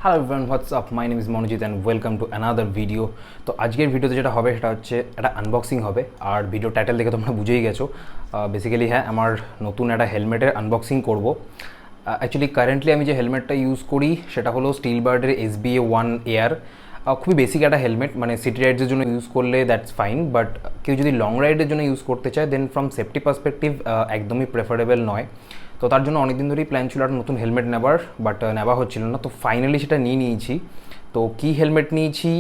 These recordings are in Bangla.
Hello everyone, what's up, my name is Monojit and welcome to another video. তো আজকের ভিডিওতে যেটা হবে সেটা হচ্ছে একটা আনবক্সিং হবে। আর ভিডিও টাইটেল দেখে তোমরা বুঝেই গেছো, বেসিক্যালি হ্যাঁ আমার নতুন একটা হেলমেটের আনবক্সিং করব। অ্যাকচুয়ালি কারেন্টলি আমি যে হেলমেটটা ইউজ করি সেটা হলো স্টিলবার্ডের SBA-1 এয়ার। খুবই বেসিক একটা হেলমেট, মানে সিটি রাইডসের জন্য ইউজ করলে দ্যাটস ফাইন, বাট কেউ যদি লং রাইডের জন্য ইউজ করতে চায় দেন ফ্রম সেফটি পার্সপেক্টিভ একদমই প্রেফারেবল নয়। তো তার জন্য অনেকদিন ধরেই প্ল্যান ছিল একটা নতুন হেলমেট নেবার, বাট নেওয়া হচ্ছিল না। তো ফাইনালি সেটা নিয়েছি। তো কী হেলমেট নিয়েছি,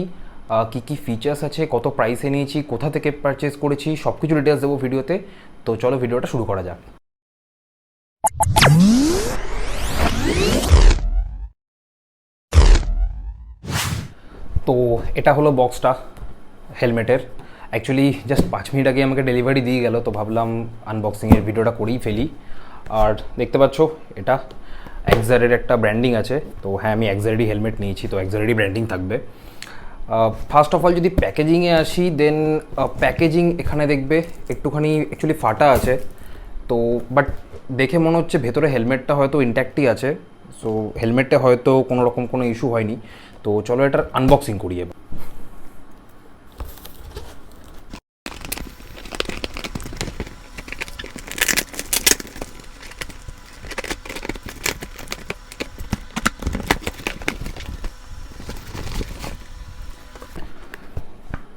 কী কী ফিচার্স আছে, কত প্রাইসে নিয়েছি, কোথা থেকে পারচেস করেছি, সব কিছু ডিটেলস দেবো ভিডিওতে। তো চলো ভিডিওটা শুরু করা যাক। তো এটা হলো বক্সটা হেলমেটের। অ্যাকচুয়ালি জাস্ট 5 মিনিট আগে আমাকে ডেলিভারি দিয়ে গেল, তো ভাবলাম আনবক্সিংয়ের ভিডিওটা করেই ফেলি। আর দেখতে পাচ্ছ এটা এক্সারের একটা ব্র্যান্ডিং আছে। তো হ্যাঁ, আমি এক্সারেরই হেলমেট নিয়েছি, তো এক্সারেরই ব্র্যান্ডিং থাকবে। ফার্স্ট অফ অল যদি প্যাকেজিংয়ে আসি, দেন প্যাকেজিং এখানে দেখবে একটুখানি অ্যাকচুয়ালি ফাটা আছে। তো বাট দেখে মনে হচ্ছে ভেতরে হেলমেটটা হয়তো ইনট্যাক্টই আছে। সো হেলমেটে হয়তো কোনো রকম কোনো ইস্যু হয়নি। তো চলো এটার আনবক্সিং করি এবার।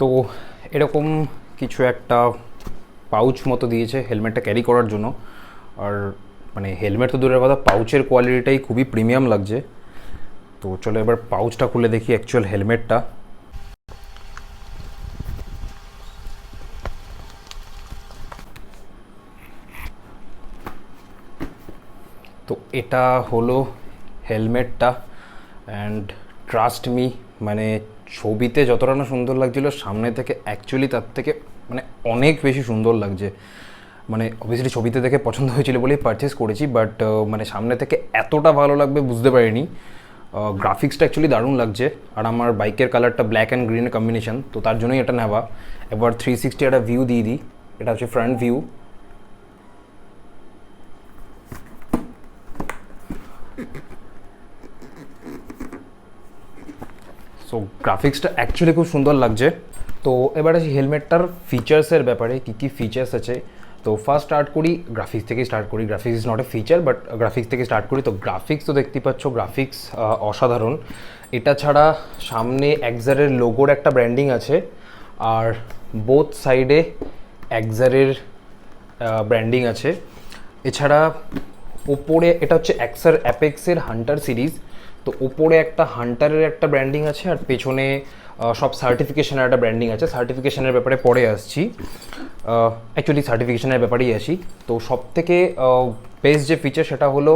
তো এরকম কিছু একটা পাউচ মতো দিয়েছে হেলমেটটা ক্যারি করার জন্য। আর মানে হেলমেট তো দূরের কথা, পাউচের কোয়ালিটিটাই খুবই প্রিমিয়াম লাগছে। তো চলো এবার পাউচটা খুলে দেখি অ্যাকচুয়াল হেলমেটটা। তো এটা হলো হেলমেটটা, অ্যান্ড ট্রাস্ট মি, মানে ছবিতে যতটা না সুন্দর লাগছিল, সামনে থেকে অ্যাকচুয়ালি তার থেকে মানে অনেক বেশি সুন্দর লাগছে। মানে অবভিয়াসলি ছবিতে দেখে পছন্দ হয়েছিল বলেই পারচেস করেছি, বাট মানে সামনে থেকে এতটা ভালো লাগবে বুঝতে পারিনি। গ্রাফিক্সটা অ্যাকচুয়ালি দারুণ লাগছে। আর আমার বাইকের কালারটা ব্ল্যাক অ্যান্ড গ্রিনের কম্বিনেশন, তো তার জন্যই এটা নেওয়া। এবার 360 একটা ভিউ দিয়ে দিই। এটা হচ্ছে ফ্রন্ট ভিউ। সো গ্রাফিক্সটা অ্যাকচুয়ালি খুব সুন্দর লাগছে। তো এবার আসি হেলমেটটার ফিচার্সের ব্যাপারে, কী কী ফিচার্স আছে। তো ফার্স্ট স্টার্ট করি গ্রাফিক্স থেকে স্টার্ট করি। Graphics is not a feature, but graphics থেকে স্টার্ট করি। তো গ্রাফিক্স তো দেখতেই পাচ্ছ, গ্রাফিক্স অসাধারণ। এটা ছাড়া সামনে এক্সারের লোগোর একটা ব্র্যান্ডিং আছে, আর বোথ সাইডে এক্সারের ব্র্যান্ডিং আছে। এছাড়া ওপরে এটা হচ্ছে এক্সার অ্যাপেক্সের হান্টার সিরিজ। তো ওপরে একটা হান্টারের একটা ব্র্যান্ডিং আছে, আর পেছনে সব সার্টিফিকেশনের একটা ব্র্যান্ডিং আছে। সার্টিফিকেশনের ব্যাপারে পরে আসছি, অ্যাকচুয়ালি সার্টিফিকেশনের ব্যাপারেই আসি। তো সব থেকে বেস্ট যে ফিচার সেটা হলো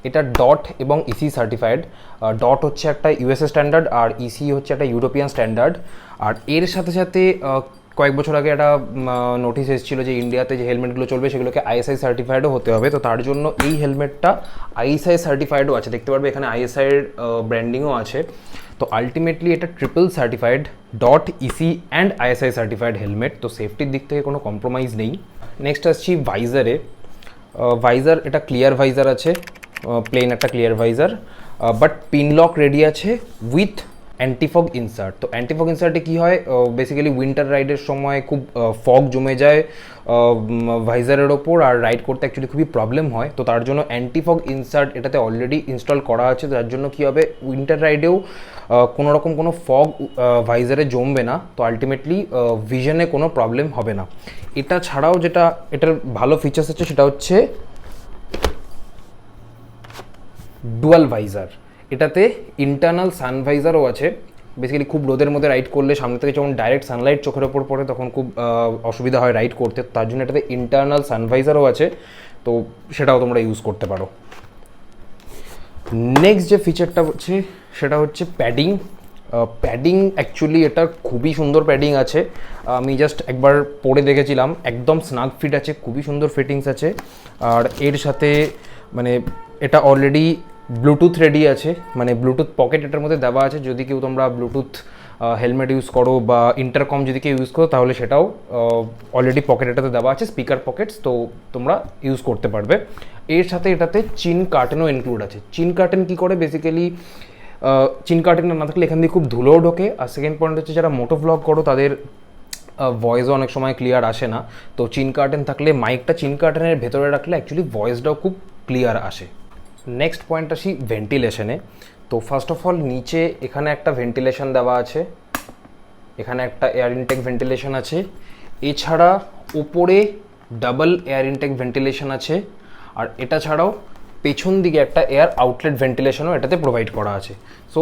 এটা ডট এবং ইসি সার্টিফাইড। ডট হচ্ছে একটা ইউএসএ স্ট্যান্ডার্ড, আর ইসি হচ্ছে একটা ইউরোপিয়ান স্ট্যান্ডার্ড। আর এর সাথে সাথে কয়েক বছর আগে একটা নোটিশ এসেছিলো যে ইন্ডিয়াতে যে হেলমেটগুলো চলবে সেগুলোকে আইএসআই সার্টিফাইডও হতে হবে। তো তার জন্য এই হেলমেটটা আইএসআই সার্টিফাইডও আছে, দেখতে পারবে এখানে আইএসআইয়ের ব্র্যান্ডিংও আছে। তো আলটিমেটলি এটা triple certified, dot, EC and ISI certified helmet. তো সেফটির দিক থেকে কোনো কম্প্রোমাইজ নেই। নেক্সট আসছি ভাইজারে। ভাইজার এটা ক্লিয়ার ভাইজার আছে, প্লেন একটা clear visor, but Pinlock ready আছে উইথ অ্যান্টিফগ ইনসার্ট। তো অ্যান্টিফগ ইনসার্টে কী হয়, বেসিক্যালি উইন্টার রাইডের সময় খুব ফগ জমে যায় ভাইজারের ওপর, আর রাইড করতে অ্যাকচুয়ালি খুবই প্রবলেম হয়। তো তার জন্য অ্যান্টিফগ ইনসার্ট এটাতে অলরেডি ইনস্টল করা আছে। যার জন্য কী হবে, উইন্টার রাইডেও কোনো রকম কোনো ফগ ভাইজারে জমবে না। তো আলটিমেটলি ভিশনে কোনো প্রবলেম হবে না। এটা ছাড়াও যেটা এটার ভালো ফিচার্স আছে সেটা হচ্ছে ডুয়াল ভাইজার। এটাতে ইন্টারনাল সানভাইজারও আছে। বেসিক্যালি খুব রোদের মধ্যে রাইড করলে সামনে থেকে যখন ডাইরেক্ট সানলাইট চোখের ওপর পড়ে তখন খুব অসুবিধা হয় রাইড করতে। তার জন্য এটাতে ইন্টারনাল সানভাইজারও আছে, তো সেটাও তোমরা ইউজ করতে পারো। নেক্সট যে ফিচারটা হচ্ছে সেটা হচ্ছে প্যাডিং। প্যাডিং অ্যাকচুয়ালি এটা খুবই সুন্দর প্যাডিং আছে, আমি জাস্ট একবার পরে দেখেছিলাম, একদম স্নাগ ফিট আছে, খুবই সুন্দর ফিটিংস আছে। আর এর সাথে মানে এটা অলরেডি ব্লুটুথ রেডি আছে, মানে ব্লুটুথ পকেট এটার মধ্যে দেওয়া আছে, যদি কেউ তোমরা ব্লুটুথ হেলমেট ইউজ করো বা ইন্টারকম যদি কেউ ইউজ করো তাহলে সেটাও অলরেডি পকেট এটাতে দেওয়া আছে, স্পিকার পকেটস, তো তোমরা ইউজ করতে পারবে। এর সাথে এটাতে চিন কার্টেনও ইনক্লুড আছে। চিন কার্টেন কী করে, বেসিক্যালি চিন কার্টেন না থাকলে এখান দিয়ে খুব ধুলোও ঢোকে, আর সেকেন্ড পয়েন্ট হচ্ছে যারা মোটো ভ্লগ করো তাদের ভয়েসও অনেক সময় ক্লিয়ার আসে না, তো চিন কার্টেন থাকলে মাইকটা চিন কার্টেনের ভেতরে রাখলে অ্যাকচুয়ালি ভয়েসটাও খুব ক্লিয়ার আসে। নেক্সট পয়েন্ট আসি ভেন্টিলেশনে। তো ফার্স্ট অফ অল নিচে এখানে একটা ভেন্টিলেশন দেওয়া আছে, এখানে একটা এয়ার ইনটেক ভেন্টিলেশন আছে, এছাড়া ওপরে ডাবল এয়ার ইনটেক ভেন্টিলেশন আছে, আর এটা ছাড়াও পেছন দিকে একটা এয়ার আউটলেট ভেন্টিলেশনও এটাতে প্রোভাইড করা আছে। সো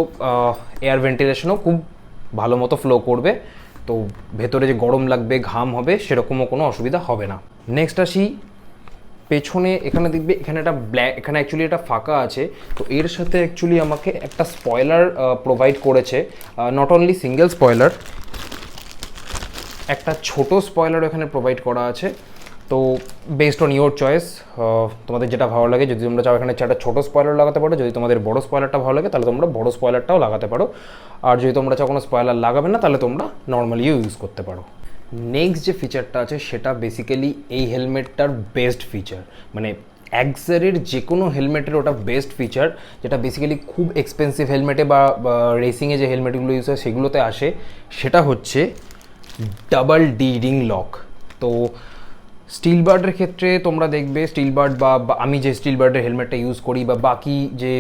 এয়ার ভেন্টিলেশনও খুব ভালো মতো ফ্লো করবে, তো ভেতরে যে গরম লাগবে ঘাম হবে সেরকমও কোনো অসুবিধা হবে না। নেক্সট আসি পেছনে, এখানে দেখবে এখানে একটা ব্ল্যাক, এখানে অ্যাকচুয়ালি এটা ফাঁকা আছে, তো এর সাথে অ্যাকচুয়ালি আমাকে একটা স্পয়লার প্রোভাইড করেছে, নট অনলি সিঙ্গেল স্পয়লার, একটা ছোট স্পয়লার এখানে প্রোভাইড করা আছে। তো বেসড অন ইওর চয়েস, তোমাদের যেটা ভালো লাগে, যদি তোমরা চাও এখানে একটা ছোটো স্পয়লার লাগাতে পারো, যদি তোমাদের বড় স্পয়লারটা ভালো লাগে তাহলে তোমরা বড় স্পয়লারটাও লাগাতে পারো, আর যদি তোমরা চাও কোনো স্পয়লার লাগাবে না তাহলে তোমরা নর্মালিও ইউজ করতে পারো। নেক্সট যে ফিচারটা আছে সেটা বেসিক্যালি এই হেলমেটটার বেস্ট ফিচার, মানে এক্সারের যে কোনো হেলমেটের ওটা বেস্ট ফিচার, যেটা বেসিক্যালি খুব এক্সপেন্সিভ হেলমেটে বা রেসিংয়ে যে হেলমেটগুলো ইউজ হয় সেগুলোতে আসে, সেটা হচ্ছে ডাবল ডি রিং লক। তো স্টিল বার্ডের ক্ষেত্রে তোমরা দেখবে স্টিল বার্ড বা আমি যে স্টিল বার্ডের হেলমেটটা ইউজ করি বা বাকি যে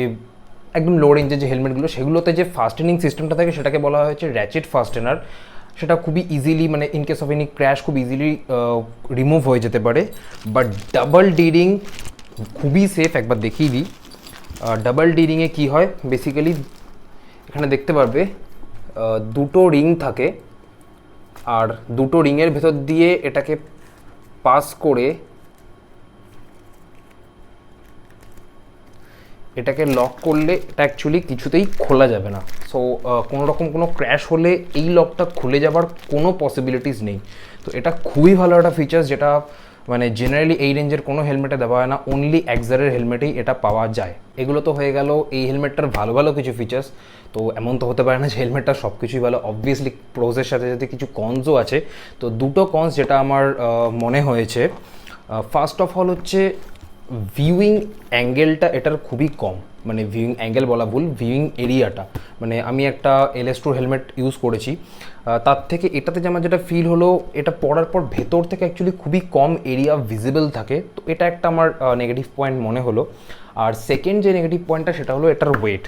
একদম লো রেঞ্জের যে হেলমেটগুলো সেগুলোতে যে ফাস্টেনিং সিস্টেমটা থাকে সেটাকে বলা হয়েছে র্যাচেট ফাস্টেনার। সেটা খুবই ইজিলি, মানে in case of any crash খুব ইজিলি রিমুভ হয়ে যেতে পারে, বাট ডাবল ডি রিং খুবই সেফ। একবার দেখিয়ে দিই ডাবল ডি রিংয়ে কী হয়। বেসিক্যালি এখানে দেখতে পারবে দুটো রিং থাকে, আর দুটো রিংয়ের ভেতর দিয়ে এটাকে পাস করে এটাকে লক করলে এটা অ্যাকচুয়ালি কিছুতেই খোলা যাবে না। সো কোনো রকম কোনো ক্র্যাশ হলে এই লকটা খুলে যাবার কোনো পসিবিলিটিস নেই। তো এটা খুবই ভালো একটা ফিচার্স, যেটা মানে জেনারেলি এই রেঞ্জের কোনো হেলমেটে দেওয়া হয় না, অনলি এক্সারের হেলমেটেই এটা পাওয়া যায়। এগুলো তো হয়ে গেল এই হেলমেটটার ভালো ভালো কিছু ফিচার্স। তো এমন তো হতে পারে না যে হেলমেটটা সব কিছুই ভালো, অবভিয়াসলি প্রোজের সাথে সাথে কিছু কনসও আছে। তো দুটো কনস যেটা আমার মনে হয়েছে, ফার্স্ট অফ অল হচ্ছে ভিউইং অ্যাঙ্গেলটা এটার খুবই কম, মানে ভিউইং অ্যাঙ্গেল বলা ভুল, ভিউইং এরিয়াটা। মানে আমি একটা LS2 হেলমেট ইউজ করেছি, তার থেকে এটাতে যে আমার যেটা ফিল হলো, এটা পরার পর ভেতর থেকে অ্যাকচুয়ালি খুবই কম এরিয়া ভিজিবল থাকে। তো এটা একটা আমার নেগেটিভ পয়েন্ট মনে হলো। আর সেকেন্ড যে নেগেটিভ পয়েন্টটা সেটা হলো এটার ওয়েট।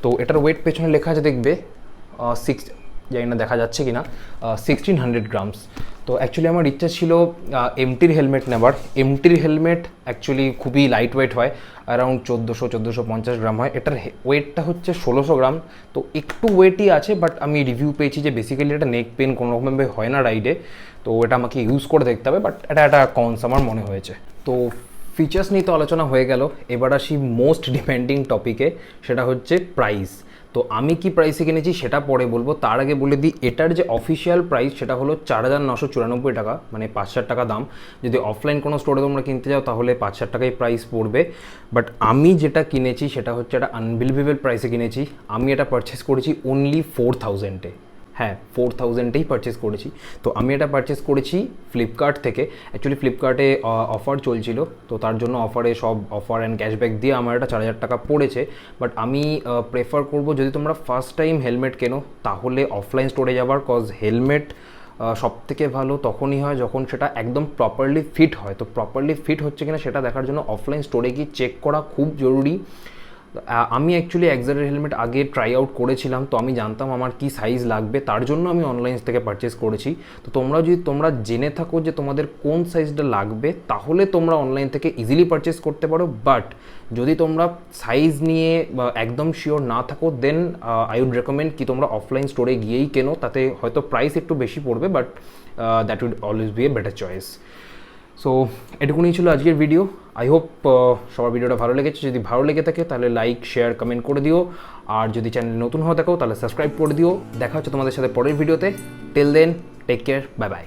তো এটার ওয়েট পেছনে লেখা আছে দেখবে জানি না দেখা যাচ্ছে কি না, 1600 গ্রামস। তো অ্যাকচুয়ালি আমার ইচ্ছা ছিল এমটির হেলমেট নেবার। এমটির হেলমেট অ্যাকচুয়ালি খুবই লাইট ওয়েট হয়, অ্যারাউন্ড 1450 গ্রাম হয়। এটার ওয়েটটা হচ্ছে 1600 গ্রাম। তো একটু ওয়েটই আছে, বাট আমি রিভিউ পেয়েছি যে বেসিক্যালি এটা নেক পেন কোনো রকমভাবে হয় না রাইডে। তো এটা আমাকে ইউজ করে দেখতে হবে, বাট এটা একটা কনস আমার মনে হয়েছে। তো ফিচার্স নিয়ে তো আলোচনা হয়ে গেল, এবার আসি মোস্ট ডিপেন্ডিং টপিকে, সেটা হচ্ছে প্রাইস। তো আমি কি প্রাইসে কিনেছি সেটা পরে বলবো, তার আগে বলে দিই এটার যে অফিসিয়াল প্রাইস সেটা হলো 4994 টাকা, মানে 5000 টাকা দাম। যদি অফলাইন কোনো স্টোরে তোমরা কিনতে যাও তাহলে 5000 টাকাই প্রাইস পড়বে। বাট আমি যেটা কিনেছি সেটা হচ্ছে একটা আনবিলিভেবল প্রাইসে কিনেছি। আমি এটা পারচেস করেছি অনলি 4000-এ। হ্যাঁ, 4000-এই পারচেস করেছি। তো আমি এটা পারচেস করেছি ফ্লিপকার্ট থেকে। অ্যাকচুয়ালি ফ্লিপকার্টে অফার চলছিল, তো তার জন্য অফারে সব অফার অ্যান্ড ক্যাশব্যাক দিয়ে আমার এটা 4000 টাকা পড়েছে। বাট আমি প্রেফার করবো যদি তোমরা ফার্স্ট টাইম হেলমেট কেনো তাহলে অফলাইন স্টোরে যাবার, কজ হেলমেট সব থেকে ভালো তখনই হয় যখন সেটা একদম প্রপারলি ফিট হয়। তো প্রপারলি ফিট হচ্ছে কিনা সেটা দেখার জন্য অফলাইন স্টোরে গিয়ে চেক করা খুব জরুরি। আমি অ্যাকচুয়ালি এক্সারের হেলমেট আগে ট্রাই আউট করেছিলাম, তো আমি জানতাম আমার কি সাইজ লাগবে, তার জন্য আমি অনলাইন থেকে পারচেস করেছি। তো তোমরা জেনে থাকো যে তোমাদের কোন সাইজটা লাগবে তাহলে তোমরা অনলাইন থেকে ইজিলি পারচেস করতে পারো। বাট যদি তোমরা সাইজ নিয়ে একদম শিওর না থাকো দেন আই উড রেকমেন্ড কি তোমরা অফলাইন স্টোরে গিয়েই কেনো, তাতে হয়তো প্রাইস একটু বেশি পড়বে, but that would always be a better choice. So এটুকুনি ছিল আজকের ভিডিও। আই হোপ সবার ভিডিওটা ভালো লেগেছে। যদি ভালো লেগে থাকে তাহলে লাইক, শেয়ার, কমেন্ট করে দিও। আর যদি চ্যানেল নতুন হয়ে থাকো তাহলে সাবস্ক্রাইব করে দিও। দেখা হচ্ছে তোমাদের সাথে পরের ভিডিওতে। Till then, take care, bye by.